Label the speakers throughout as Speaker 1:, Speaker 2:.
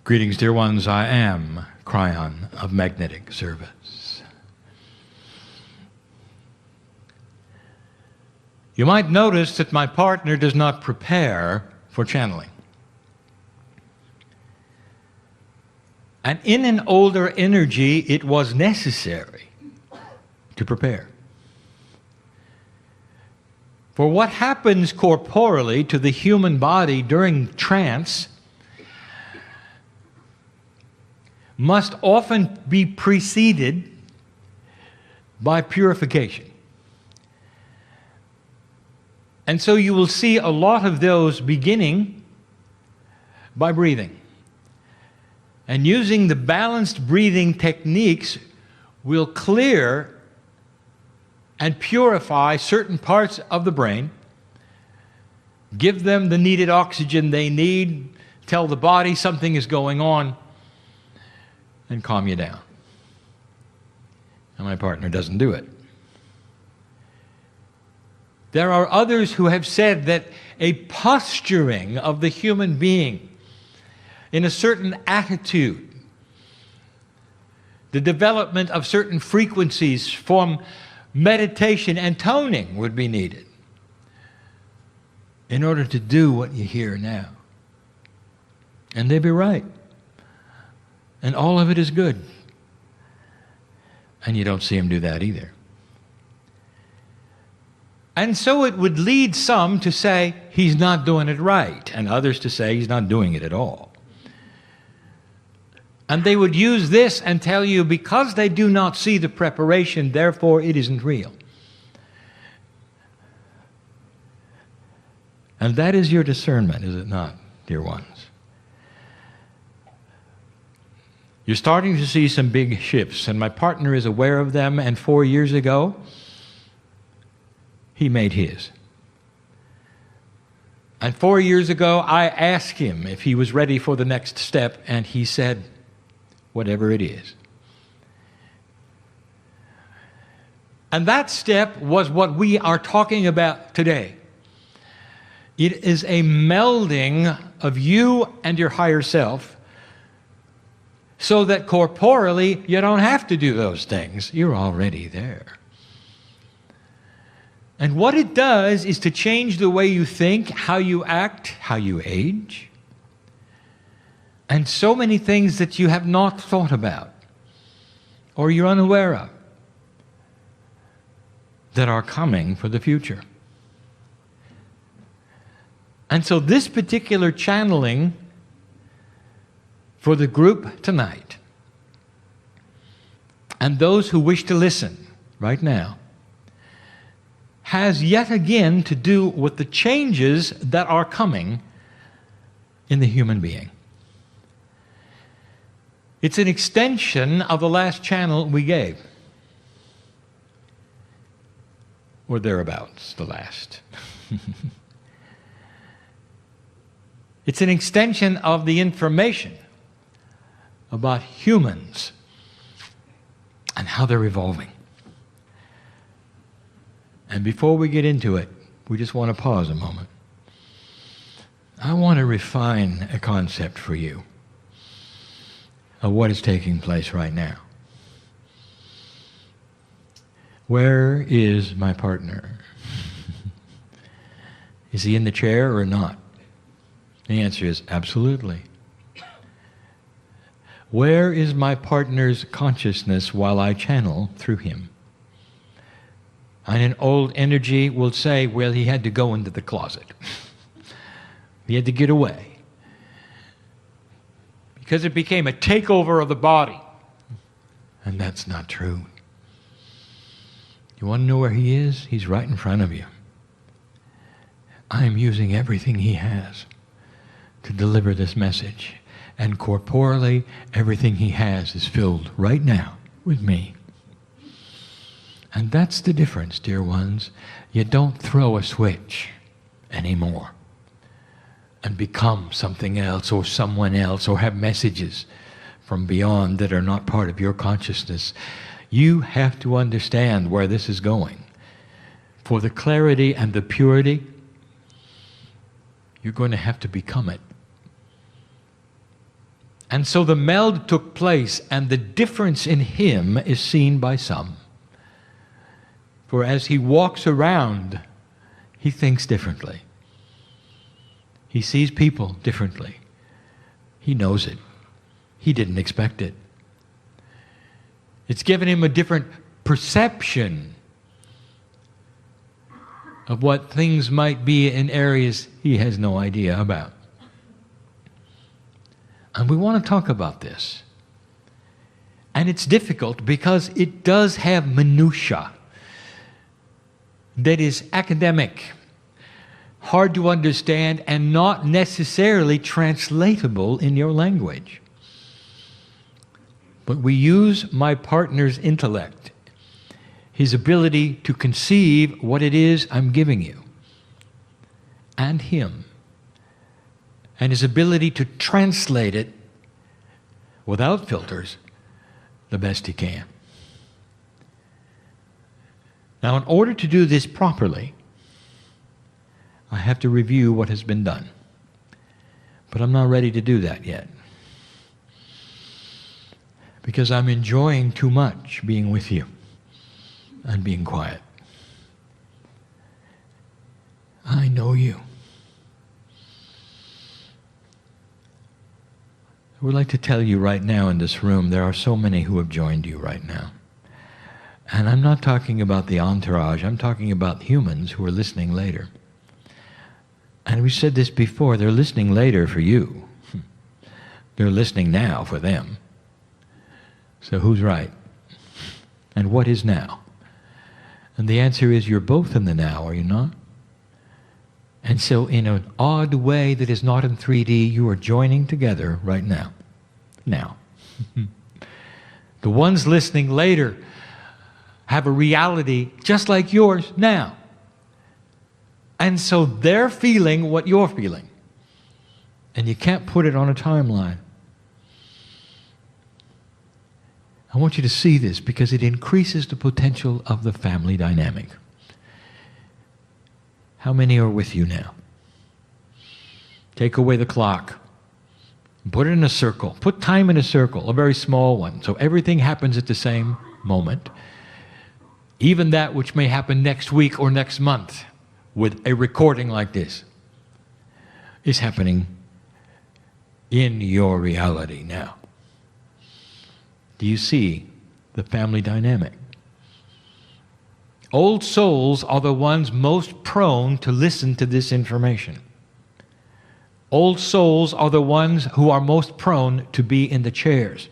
Speaker 1: Greetings, dear ones. I am Kryon of Magnetic Service. You might notice that my partner does not prepare for channeling. And in an older energy, it was necessary to prepare. For what happens corporally to the human body during trance must often be preceded by purification. And so you will see a lot of those beginning by breathing. And using the balanced breathing techniques will clear and purify certain parts of the brain, give them the needed oxygen they need, tell the body something is going on, and calm you down. And my partner doesn't do it. There are others who have said that a posturing of the human being in a certain attitude, the development of certain frequencies from meditation and toning would be needed in order to do what you hear now. And they'd be right. And all of it is good. And you don't see him do that either. And so it would lead some to say he's not doing it right, and others to say he's not doing it at all. And they would use this and tell you because they do not see the preparation, therefore it isn't real. And that is your discernment, is it not, dear ones? You're starting to see some big shifts, and my partner is aware of them, and 4 years ago, he made his. And 4 years ago, I asked him if he was ready for the next step, and he said, whatever it is. And that step was what we are talking about today. It is a melding of you and your higher self, so that corporally you don't have to do those things. You're already there. And what it does is to change the way you think, how you act, how you age, and so many things that you have not thought about or you're unaware of that are coming for the future. And so this particular channeling for the group tonight, and those who wish to listen right now, has yet again to do with the changes that are coming in the human being. It's an extension of the last channel we gave, or thereabouts, the last. It's an extension of the information about humans and how they're evolving. And before we get into it, we just want to pause a moment. I want to refine a concept for you of what is taking place right now. Where is my partner? Is he in the chair or not? The answer is absolutely. Where is my partner's consciousness while I channel through him? And an old energy will say, well, he had to go into the closet. He had to get away. Because it became a takeover of the body. And that's not true. You want to know where he is? He's right in front of you. I am using everything he has to deliver this message. And corporally, everything he has is filled right now with me. And that's the difference, dear ones. You don't throw a switch anymore and become something else or someone else or have messages from beyond that are not part of your consciousness. You have to understand where this is going. For the clarity and the purity, you're going to have to become it. And so the meld took place, and the difference in him is seen by some. For as he walks around, he thinks differently. He sees people differently. He knows it. He didn't expect it. It's given him a different perception of what things might be in areas he has no idea about. And we want to talk about this. And it's difficult because it does have minutiae that is academic, hard to understand, and not necessarily translatable in your language. But we use my partner's intellect, his ability to conceive what it is I'm giving you, and him, and his ability to translate it without filters the best he can. Now, in order to do this properly, I have to review what has been done. But I'm not ready to do that yet, because I'm enjoying too much being with you and being quiet. I know you. I would like to tell you right now in this room, there are so many who have joined you right now. And I'm not talking about the entourage, I'm talking about humans who are listening later. And we said this before, they're listening later for you. They're listening now for them. So who's right? And what is now? And the answer is you're both in the now, are you not? And so in an odd way that is not in 3D, you are joining together right now. Now. The ones listening later have a reality just like yours now. And so they're feeling what you're feeling. And you can't put it on a timeline. I want you to see this because it increases the potential of the family dynamic. How many are with you now? Take away the clock. Put it in a circle. Put time in a circle, a very small one, so everything happens at the same moment. Even that which may happen next week or next month with a recording like this is happening in your reality now. Do you see the family dynamic? Old souls are the ones most prone to listen to this information. Old souls are the ones who are most prone to be in the chairs.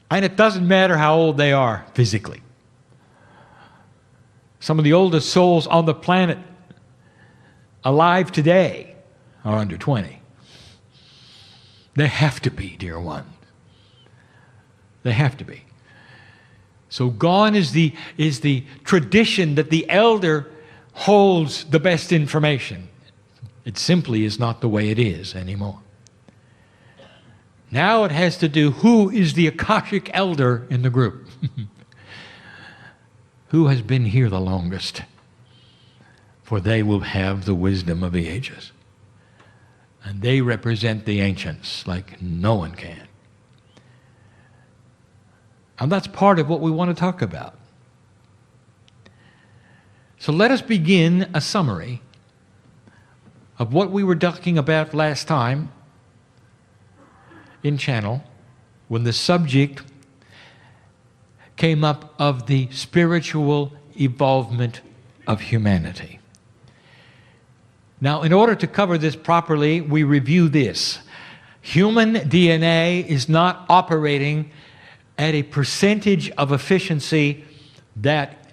Speaker 1: And it doesn't matter how old they are physically. Some of the oldest souls on the planet alive today are under 20. They have to be, dear ones. They have to be. So gone is the tradition that the elder holds the best information. It simply is not the way it is anymore. Now it has to do who is the Akashic elder in the group. Who has been here the longest? For they will have the wisdom of the ages. And they represent the ancients like no one can. And that's part of what we want to talk about. So let us begin a summary of what we were talking about last time in channel when the subject came up of the spiritual evolvement of humanity. Now, in order to cover this properly, we review this. Human DNA is not operating at a percentage of efficiency that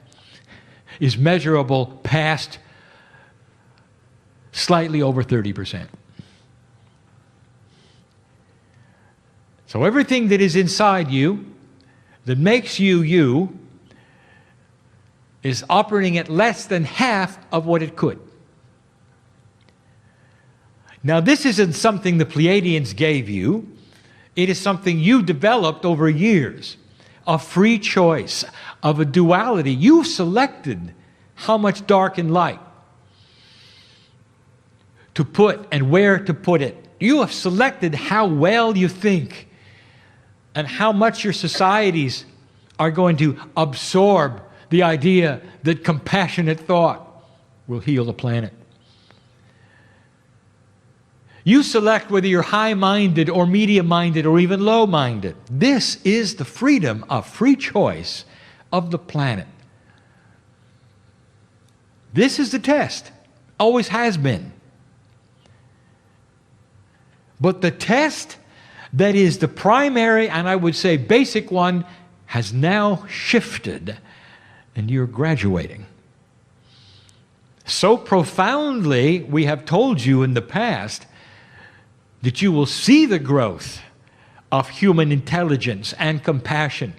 Speaker 1: is measurable past slightly over 30%. So everything that is inside you, that makes you you, is operating at less than half of what it could. Now, this isn't something the Pleiadians gave you. It is something you developed over years, a free choice, of a duality. You selected how much dark and light to put and where to put it You have selected how well you think and how much your societies are going to absorb the idea that compassionate thought will heal the planet. You select whether you're high-minded or medium-minded or even low-minded. This is the freedom of free choice of the planet. This is the test. Always has been. But the test that is the primary and I would say basic one has now shifted, and you're graduating. So profoundly, we have told you in the past that you will see the growth of human intelligence and compassion.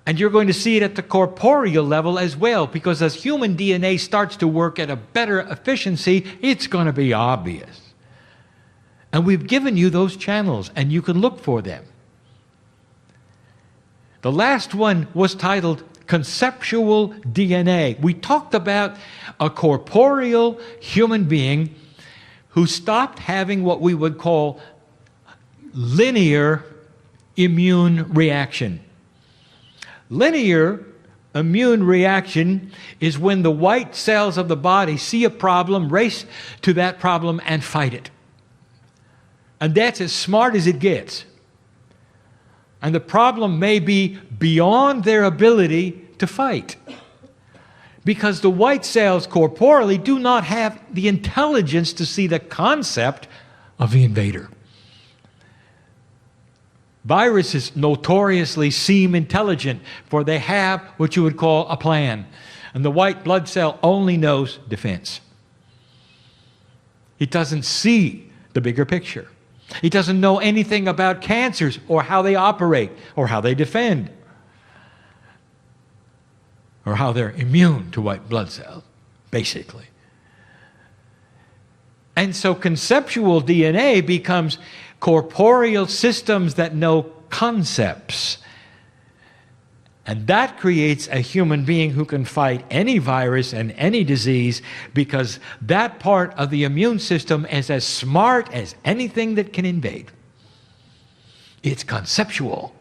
Speaker 1: And you're going to see it at the corporeal level as well, because as human DNA starts to work at a better efficiency, it's going to be obvious. And we've given you those channels, and you can look for them. The last one was titled Conceptual DNA. We talked about a corporeal human being who stopped having what we would call linear immune reaction. Linear immune reaction is when the white cells of the body see a problem, race to that problem, and fight it. And that's as smart as it gets. And the problem may be beyond their ability to fight, because the white cells corporally do not have the intelligence to see the concept of the invader. Viruses notoriously seem intelligent, for they have what you would call a plan. And the white blood cell only knows defense. It doesn't see the bigger picture. It doesn't know anything about cancers or how they operate or how they defend or how they're immune to white blood cells, basically. And so conceptual DNA becomes corporeal systems that know concepts. And that creates a human being who can fight any virus and any disease, because that part of the immune system is as smart as anything that can invade. It's conceptual.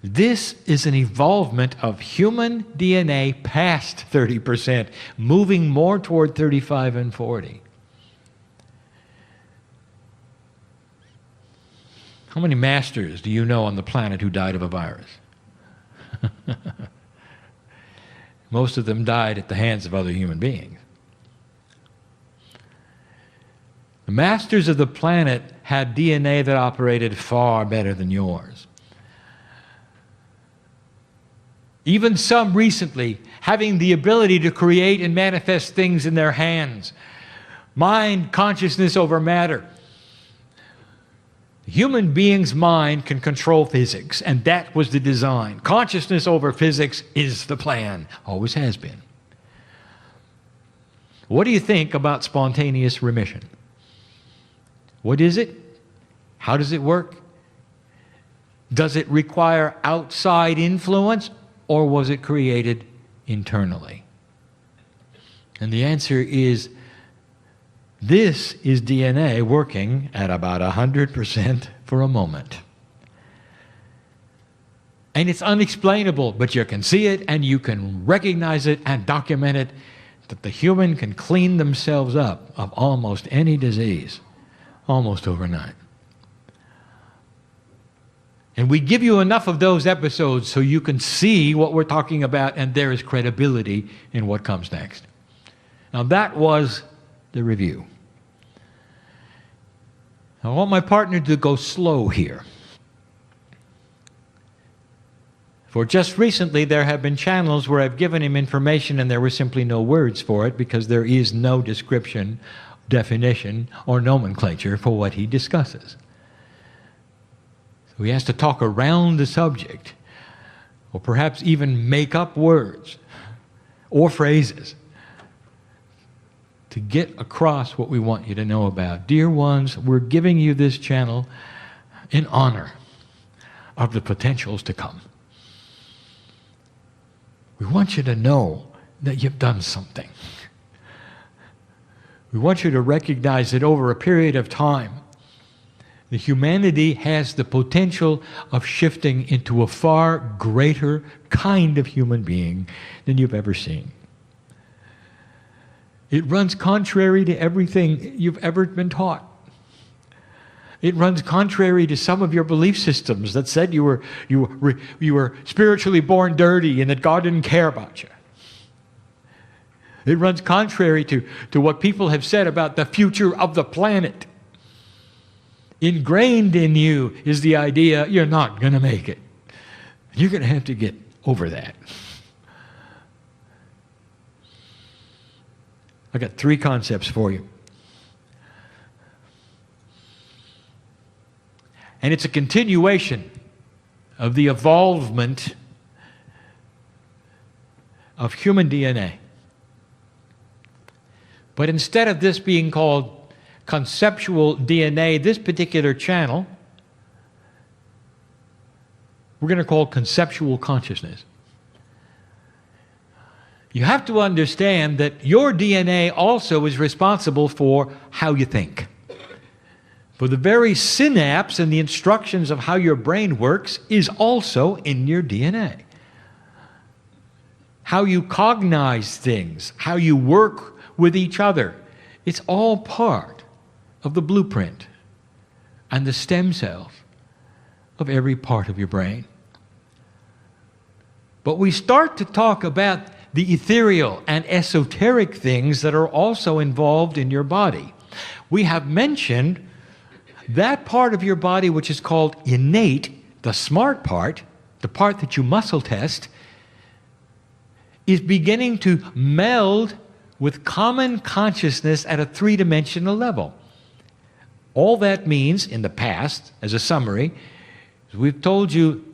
Speaker 1: This is an evolvement of human DNA past 30%, moving more toward 35 and 40. How many masters do you know on the planet who died of a virus? Most of them died at the hands of other human beings. The masters of the planet had DNA that operated far better than yours. Even some recently having the ability to create and manifest things in their hands. Mind, consciousness over matter. The human being's mind can control physics, and that was the design. Consciousness over physics is the plan, always has been. What do you think about spontaneous remission? What is it? How does it work? Does it require outside influence, or was it created internally? And the answer is, this is DNA working at about 100% for a moment. And it's unexplainable, but you can see it and you can recognize it and document it, that the human can clean themselves up of almost any disease, almost overnight. And we give you enough of those episodes so you can see what we're talking about, and there is credibility in what comes next. Now that was the review. I want my partner to go slow here. For just recently there have been channels where I've given him information and there were simply no words for it, because there is no description, definition, or nomenclature for what he discusses. So he has to talk around the subject, or perhaps even make up words or phrases to get across what we want you to know about. Dear ones, we're giving you this channel in honor of the potentials to come. We want you to know that you've done something. We want you to recognize that over a period of time, the humanity has the potential of shifting into a far greater kind of human being than you've ever seen. It runs contrary to everything you've ever been taught. It runs contrary to some of your belief systems that said you were spiritually born dirty and that God didn't care about you. It runs contrary to what people have said about the future of the planet. Ingrained in you is the idea you're not going to make it. You're going to have to get over that. I got 3 concepts for you. And it's a continuation of the evolvement of human DNA. But instead of this being called conceptual DNA, this particular channel, we're going to call conceptual consciousness. You have to understand that your DNA also is responsible for how you think. For the very synapse and the instructions of how your brain works is also in your DNA. How you cognize things, how you work with each other, it's all part of the blueprint and the stem cells of every part of your brain. But we start to talk about the ethereal and esoteric things that are also involved in your body. We have mentioned that part of your body which is called innate, the smart part, the part that you muscle test, is beginning to meld with common consciousness at a 3-dimensional level. All that means, in the past, as a summary, is we've told you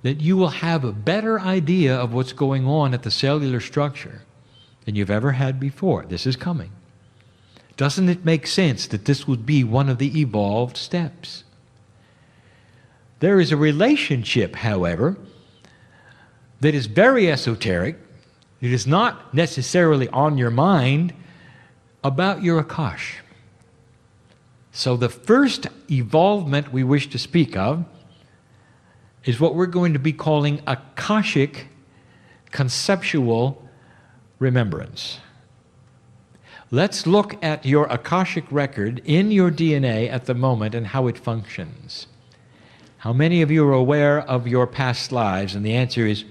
Speaker 1: that you will have a better idea of what's going on at the cellular structure than you've ever had before. This is coming. Doesn't it make sense that this would be one of the evolved steps? There is a relationship, however, that is very esoteric. It is not necessarily on your mind about your Akash. So the first evolvement we wish to speak of is what we're going to be calling Akashic conceptual remembrance. Let's look at your Akashic record in your DNA at the moment and how it functions. How many of you are aware of your past lives? And the answer is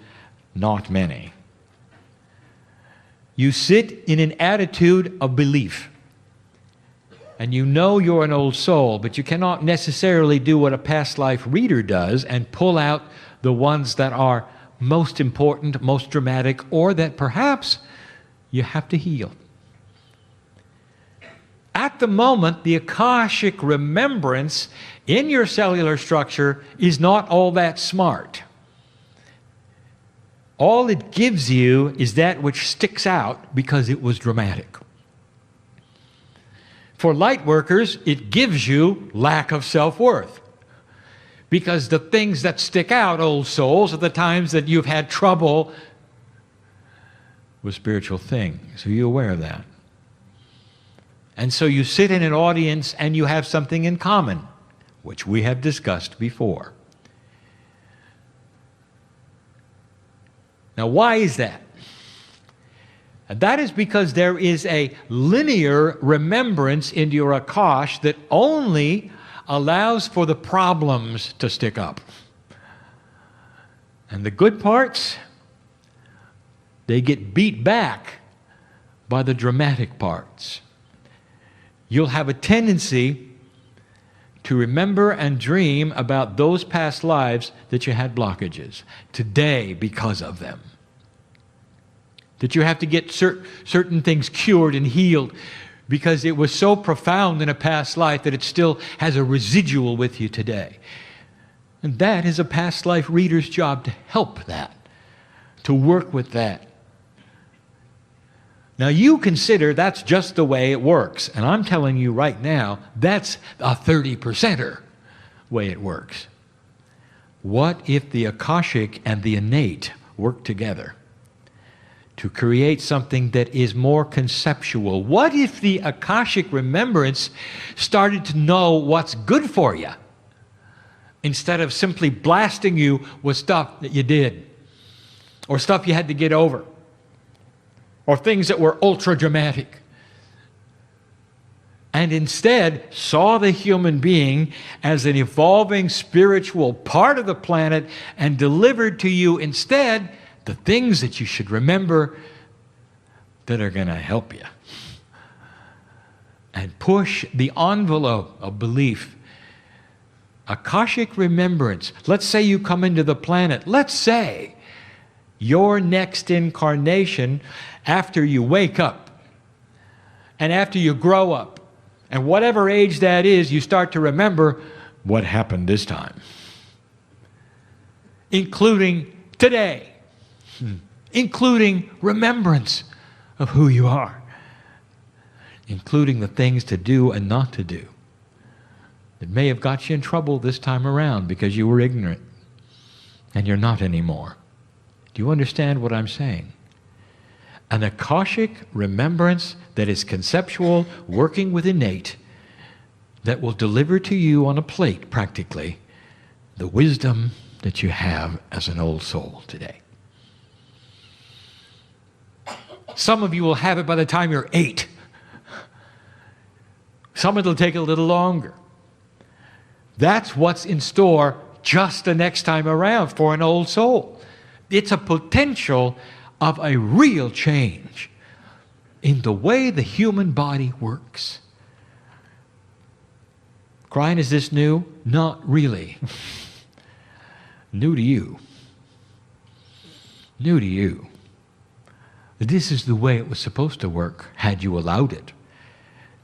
Speaker 1: not many. You sit in an attitude of belief. And you know you're an old soul, but you cannot necessarily do what a past life reader does and pull out the ones that are most important, most dramatic, or that perhaps you have to heal. At the moment, the Akashic remembrance in your cellular structure is not all that smart. All it gives you is that which sticks out because it was dramatic. For light workers, it gives you lack of self-worth. Because the things that stick out, old souls, are the times that you've had trouble with spiritual things. Are you aware of that? And so you sit in an audience and you have something in common, which we have discussed before. Now, why is that? And that is because there is a linear remembrance in your Akash that only allows for the problems to stick up. And the good parts, they get beat back by the dramatic parts. You'll have a tendency to remember and dream about those past lives that you had blockages today because of them. That you have to get certain things cured and healed because it was so profound in a past life that it still has a residual with you today. And that is a past life reader's job, to help that, to work with that. Now you consider that's just the way it works. And I'm telling you right now, that's a 30%er way it works. What if the Akashic and the innate work together to create something that is more conceptual. What if the Akashic remembrance started to know what's good for you instead of simply blasting you with stuff that you did or stuff you had to get over or things that were ultra dramatic, and instead saw the human being as an evolving spiritual part of the planet and delivered to you instead the things that you should remember that are going to help you and push the envelope of belief. Akashic remembrance. Let's say you come into the planet. Let's say your next incarnation, after you wake up and after you grow up, and whatever age that is, you start to remember what happened this time, including today, including remembrance of who you are, including the things to do and not to do that may have got you in trouble this time around because you were ignorant and you're not anymore. Do you understand what I'm saying? An Akashic remembrance that is conceptual, working with innate, that will deliver to you on a plate, practically, the wisdom that you have as an old soul today. Some of you will have it by the time you're 8. Some it'll take a little longer. That's what's in store just the next time around for an old soul. It's a potential of a real change in the way the human body works. Kryon, is this new? Not really. New to you. New to you. This is the way it was supposed to work had you allowed it.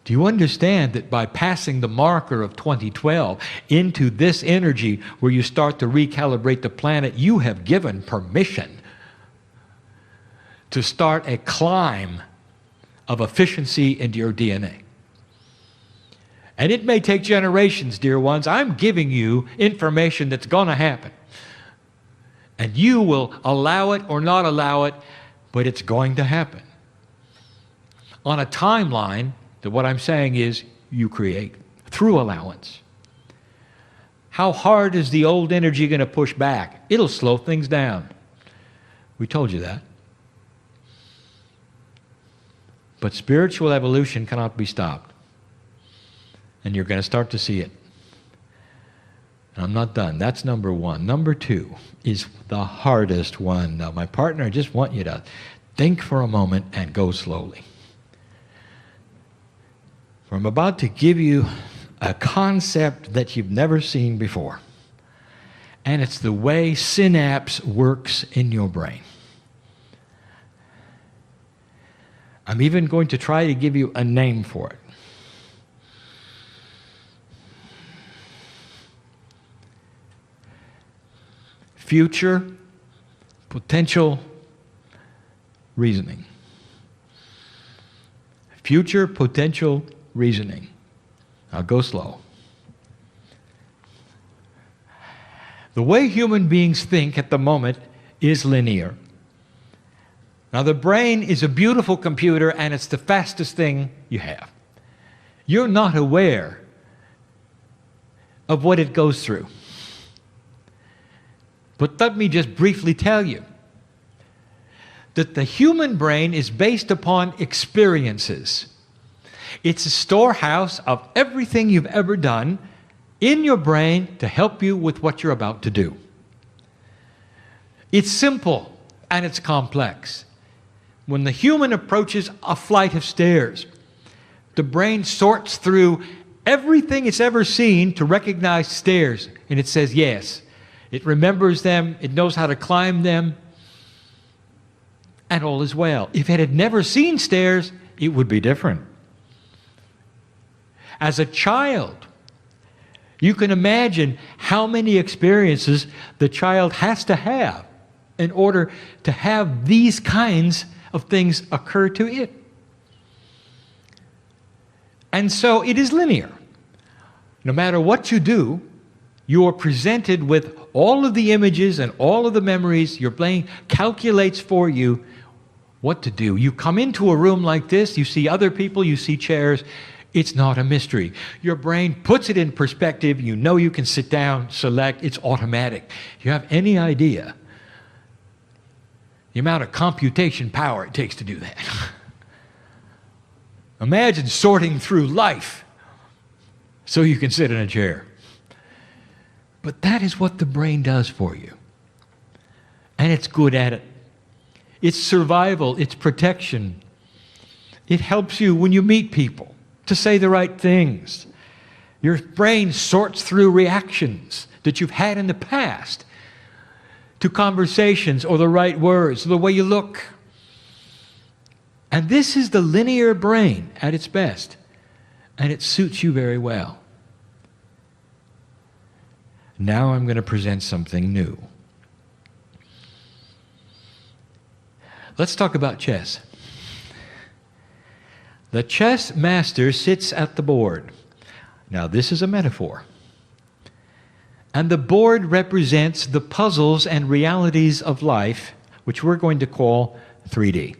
Speaker 1: Do you understand that by passing the marker of 2012 into this energy where you start to recalibrate the planet, you have given permission to start a climb of efficiency into your DNA. And it may take generations, dear ones. I'm giving you information that's going to happen. And you will allow it or not allow it, but it's going to happen. On a timeline that what I'm saying is you create through allowance. How hard is the old energy going to push back? It'll slow things down. We told you that. But spiritual evolution cannot be stopped. And you're going to start to see it. And I'm not done. That's number one. Number two is the hardest one. Now, my partner, I just want you to think for a moment and go slowly. For I'm about to give you a concept that you've never seen before. And it's the way synapse works in your brain. I'm even going to try to give you a name for it. Future potential reasoning. Future potential reasoning. I'll go slow. The way human beings think at the moment is linear. Now, the brain is a beautiful computer, and it's the fastest thing you have. You're not aware of what it goes through. But let me just briefly tell you that the human brain is based upon experiences. It's a storehouse of everything you've ever done in your brain to help you with what you're about to do. It's simple and it's complex. When the human approaches a flight of stairs, the brain sorts through everything it's ever seen to recognize stairs, and it says yes. It remembers them, it knows how to climb them, and all is well. If it had never seen stairs, it would be different. As a child, you can imagine how many experiences the child has to have in order to have these kinds of things occur to it. And so it is linear. No matter what you do, you are presented with all of the images and all of the memories. Your brain calculates for you what to do. You come into a room like this, you see other people, you see chairs. It's not a mystery. Your brain puts it in perspective. You know you can sit down, select. It's automatic. You have any idea the amount of computation power it takes to do that? Imagine sorting through life so you can sit in a chair. But that is what the brain does for you. And it's good at it. It's survival. It's protection. It helps you when you meet people to say the right things. Your brain sorts through reactions that you've had in the past to conversations or the right words, the way you look. And this is the linear brain at its best. And it suits you very well. Now I'm going to present something new. Let's talk about chess. The chess master sits at the board. Now this is a metaphor. And the board represents the puzzles and realities of life, which we're going to call 3D.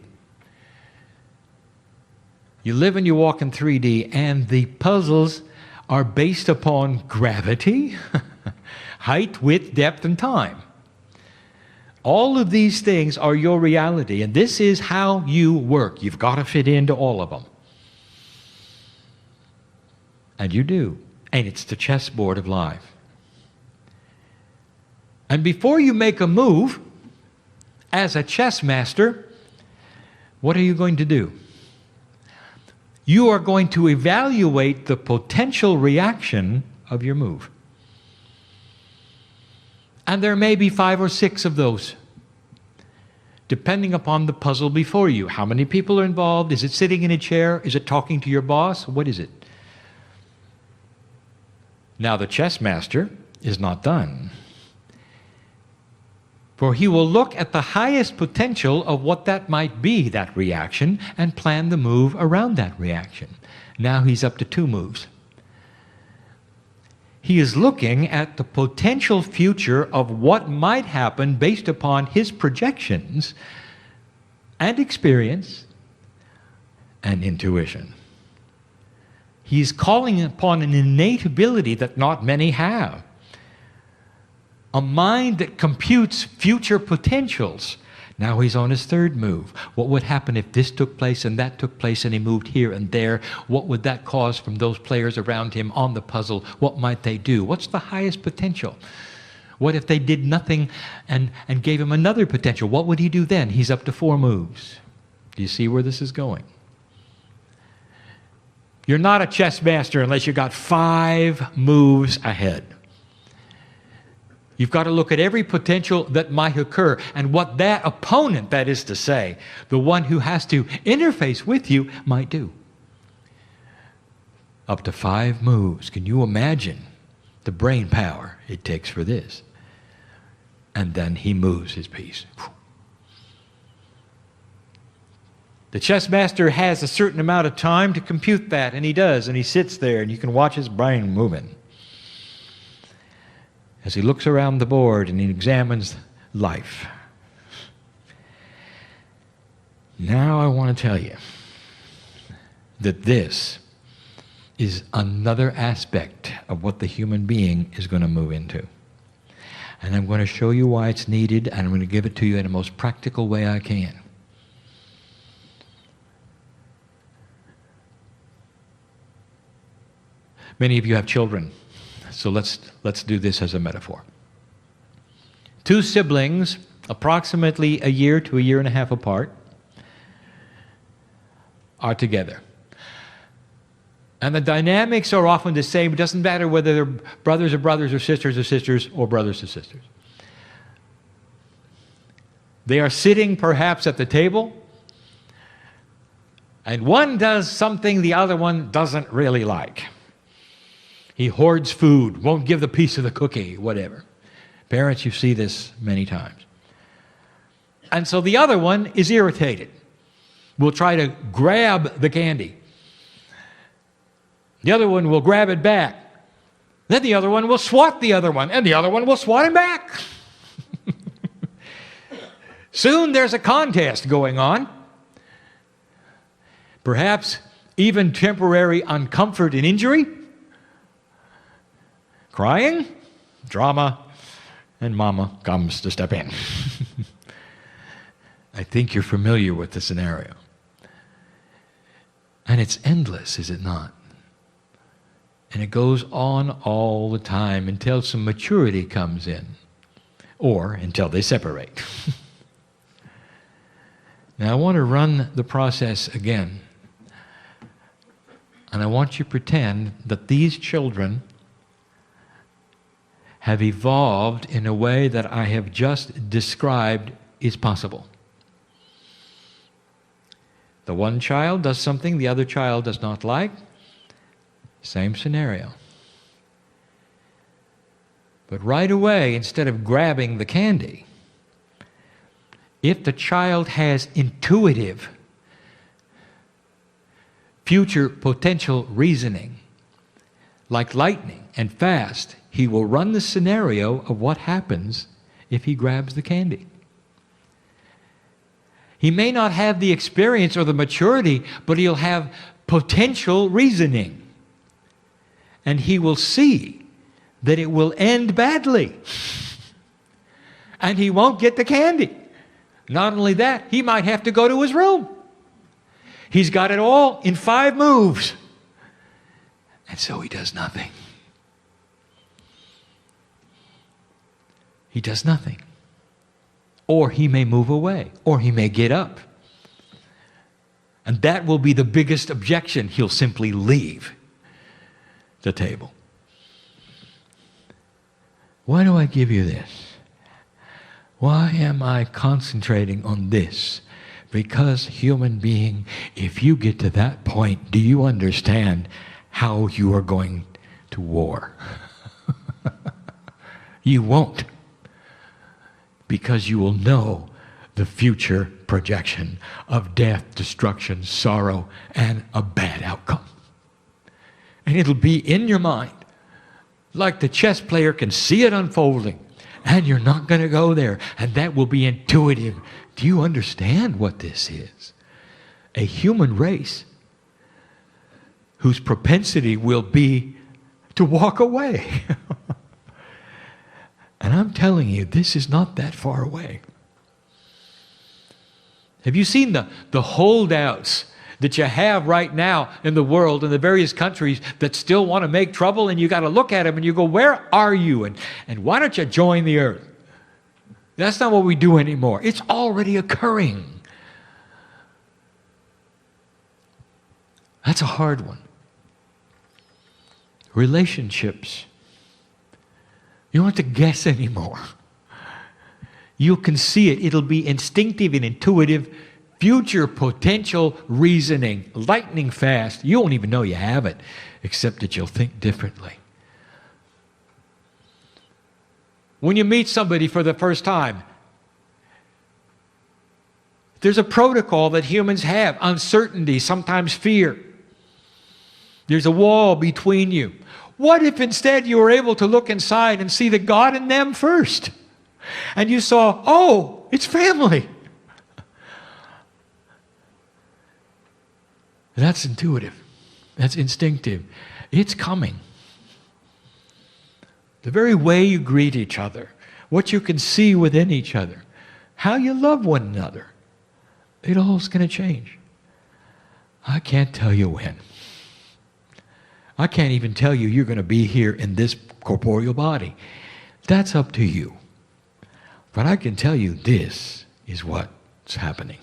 Speaker 1: You live and you walk in 3D, and the puzzles are based upon gravity, height, width, depth, and time. All of these things are your reality, and this is how you work. You've got to fit into all of them. And you do. And it's the chessboard of life. And before you make a move, as a chess master, what are you going to do? You are going to evaluate the potential reaction of your move. And there may be 5 or 6 of those, depending upon the puzzle before you. How many people are involved? Is it sitting in a chair? Is it talking to your boss? What is it? Now the chess master is not done. For he will look at the highest potential of what that might be, that reaction, and plan the move around that reaction. Now he's up to 2 moves. He is looking at the potential future of what might happen based upon his projections and experience and intuition. He's calling upon an innate ability that not many have. A mind that computes future potentials. Now he's on his 3rd move. What would happen if this took place and that took place and he moved here and there? What would that cause from those players around him on the puzzle? What might they do? What's the highest potential? What if they did nothing and gave him another potential? What would he do then? He's up to 4 moves. Do you see where this is going? You're not a chess master unless you got 5 moves ahead. You've got to look at every potential that might occur and what that opponent, that is to say, the one who has to interface with you, might do. Up to 5 moves. Can you imagine the brain power it takes for this? And then he moves his piece. The chess master has a certain amount of time to compute that, and he does, and he sits there, and you can watch his brain moving as he looks around the board and he examines life. Now I want to tell you that this is another aspect of what the human being is going to move into. And I'm going to show you why it's needed, and I'm going to give it to you in the most practical way I can. Many of you have children. So let's do this as a metaphor. 2 siblings, approximately a year to a year and a half apart, are together. And the dynamics are often the same. It doesn't matter whether they're brothers or sisters or brothers or sisters. They are sitting perhaps at the table, and one does something the other one doesn't really like. He hoards food, won't give the piece of the cookie, whatever. Parents, you see this many times. And so the other one is irritated. Will try to grab the candy. The other one will grab it back. Then the other one will swat the other one, and the other one will swat him back. Soon there's a contest going on. Perhaps even temporary uncomfort and injury. Crying, drama, and mama comes to step in. I think you're familiar with the scenario. And it's endless, is it not? And it goes on all the time until some maturity comes in, or until they separate. Now I want to run the process again. And I want you to pretend that these children have evolved in a way that I have just described is possible. The one child does something the other child does not like. Same scenario. But right away, instead of grabbing the candy, if the child has intuitive, future potential reasoning, like lightning and fast, he will run the scenario of what happens if he grabs the candy. He may not have the experience or the maturity, but he'll have potential reasoning. And he will see that it will end badly. And he won't get the candy. Not only that, he might have to go to his room. He's got it all in 5 moves. And so he does nothing. He does nothing. Or he may move away, or he may get up. And that will be the biggest objection. He'll simply leave the table. Why do I give you this? Why am I concentrating on this? Because, human being, if you get to that point, do you understand how you are going to war? You won't. Because you will know the future projection of death, destruction, sorrow, and a bad outcome. And it'll be in your mind, like the chess player can see it unfolding, and you're not going to go there, and that will be intuitive. Do you understand what this is? A human race whose propensity will be to walk away. And I'm telling you, this is not that far away. Have you seen the holdouts that you have right now in the world, in the various countries that still want to make trouble? And you got to look at them and you go, where are you? And why don't you join the earth? That's not what we do anymore. It's already occurring. That's a hard one. Relationships. You don't have to guess anymore. You can see it. It'll be instinctive and intuitive, future potential reasoning, lightning fast. You won't even know you have it, except that you'll think differently. When you meet somebody for the first time, there's a protocol that humans have. Uncertainty, sometimes fear. There's a wall between you. What if instead you were able to look inside and see the God in them first? And you saw, oh, it's family. That's intuitive. That's instinctive. It's coming. The very way you greet each other, what you can see within each other, how you love one another, it all is going to change. I can't tell you when. I can't even tell you you're going to be here in this corporeal body. That's up to you. But I can tell you this is what's happening.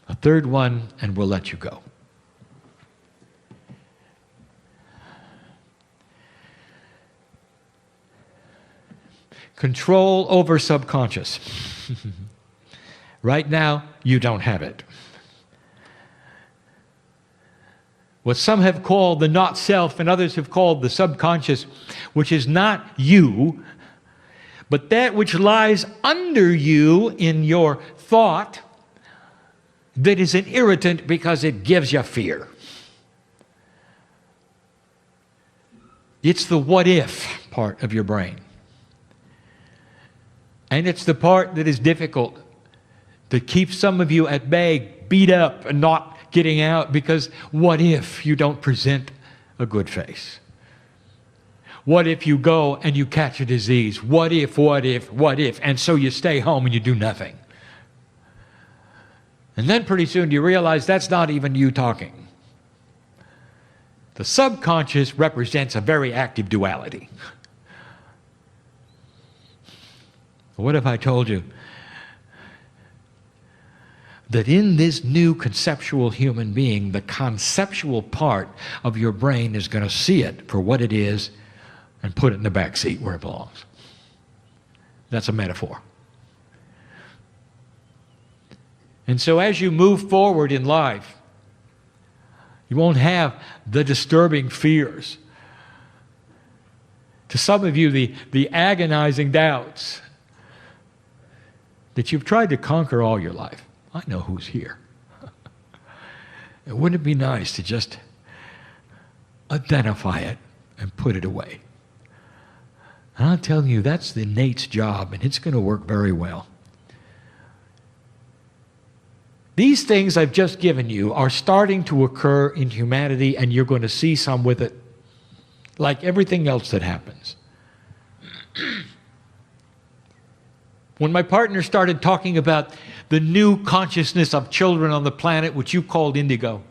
Speaker 1: A third one, and we'll let you go. Control over subconscious. Right now, you don't have it. What some have called the not self and others have called the subconscious, which is not you, but that which lies under you in your thought that is an irritant because it gives you fear. It's the what if part of your brain. And it's the part that is difficult, that keeps some of you at bay, beat up, and not getting out, because what if you don't present a good face? What if you go and you catch a disease? What if? And so you stay home and you do nothing. And then pretty soon you realize that's not even you talking. The subconscious represents a very active duality. What if I told you that in this new conceptual human being, the conceptual part of your brain is going to see it for what it is and put it in the back seat where it belongs? That's a metaphor. And so as you move forward in life, you won't have the disturbing fears. To some of you, the agonizing doubts that you've tried to conquer all your life. I know who's here. Wouldn't it be nice to just identify it and put it away? And I'm telling you, that's the Nate's job, and it's going to work very well. These things I've just given you are starting to occur in humanity, and you're going to see some with it, like everything else that happens. When my partner started talking about the new consciousness of children on the planet, which you called indigo,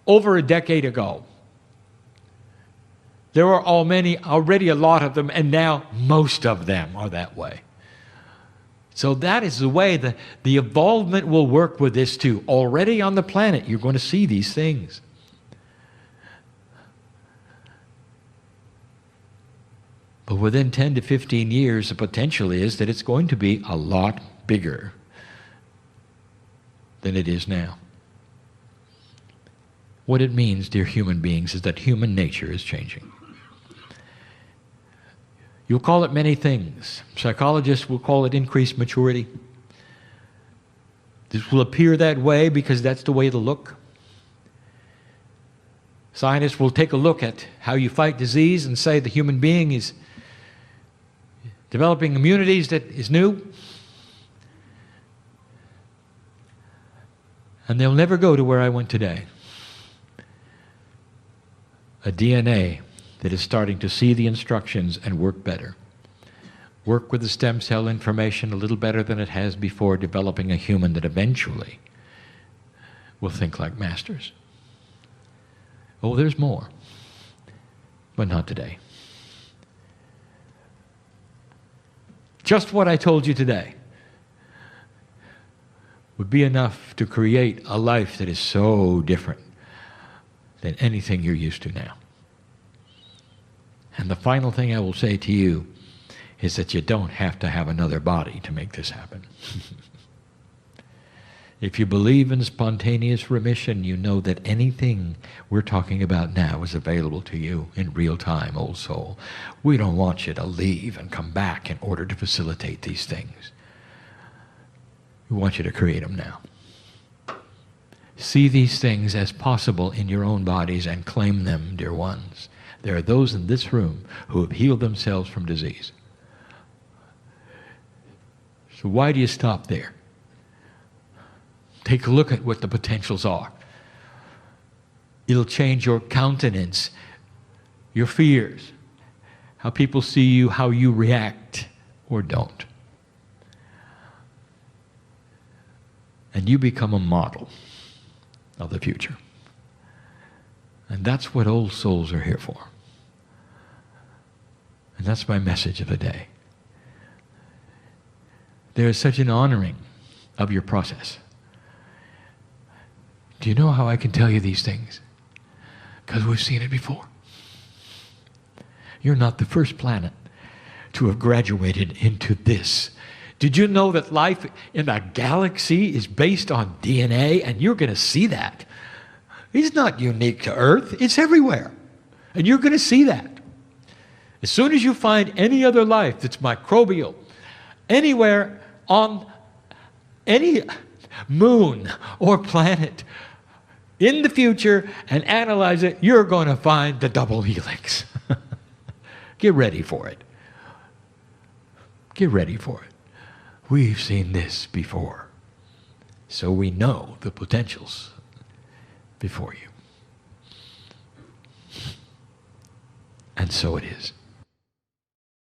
Speaker 1: over a decade ago, there were already a lot of them, and now most of them are that way. So that is the way the evolvement will work with this too. Already on the planet, you're going to see these things. But within 10 to 15 years, the potential is that it's going to be a lot bigger than it is now. What it means, dear human beings, is that human nature is changing. You'll call it many things. Psychologists will call it increased maturity. This will appear that way because that's the way it'll look. Scientists will take a look at how you fight disease and say the human being is developing immunities that is new. And they'll never go to where I went today. A DNA that is starting to see the instructions and work better. Work with the stem cell information a little better than it has before, developing a human that eventually will think like masters. Oh, there's more, but not today. Just what I told you today would be enough to create a life that is so different than anything you're used to now. And the final thing I will say to you is that you don't have to have another body to make this happen. If you believe in spontaneous remission, you know that anything we're talking about now is available to you in real time, old soul. We don't want you to leave and come back in order to facilitate these things. We want you to create them now. See these things as possible in your own bodies and claim them, dear ones. There are those in this room who have healed themselves from disease. So why do you stop there? Take a look at what the potentials are. It'll change your countenance, your fears, how people see you, how you react or don't. And you become a model of the future. And that's what old souls are here for. And that's my message of the day. There is such an honoring of your process. Do you know how I can tell you these things? Because we've seen it before. You're not the first planet to have graduated into this. Did you know that life in a galaxy is based on DNA? And you're going to see that. It's not unique to Earth. It's everywhere. And you're going to see that. As soon as you find any other life that's microbial, anywhere on any moon or planet in the future and analyze it, you're going to find the double helix. Get ready for it. Get ready for it. We've seen this before. So we know the potentials before you. And so it is.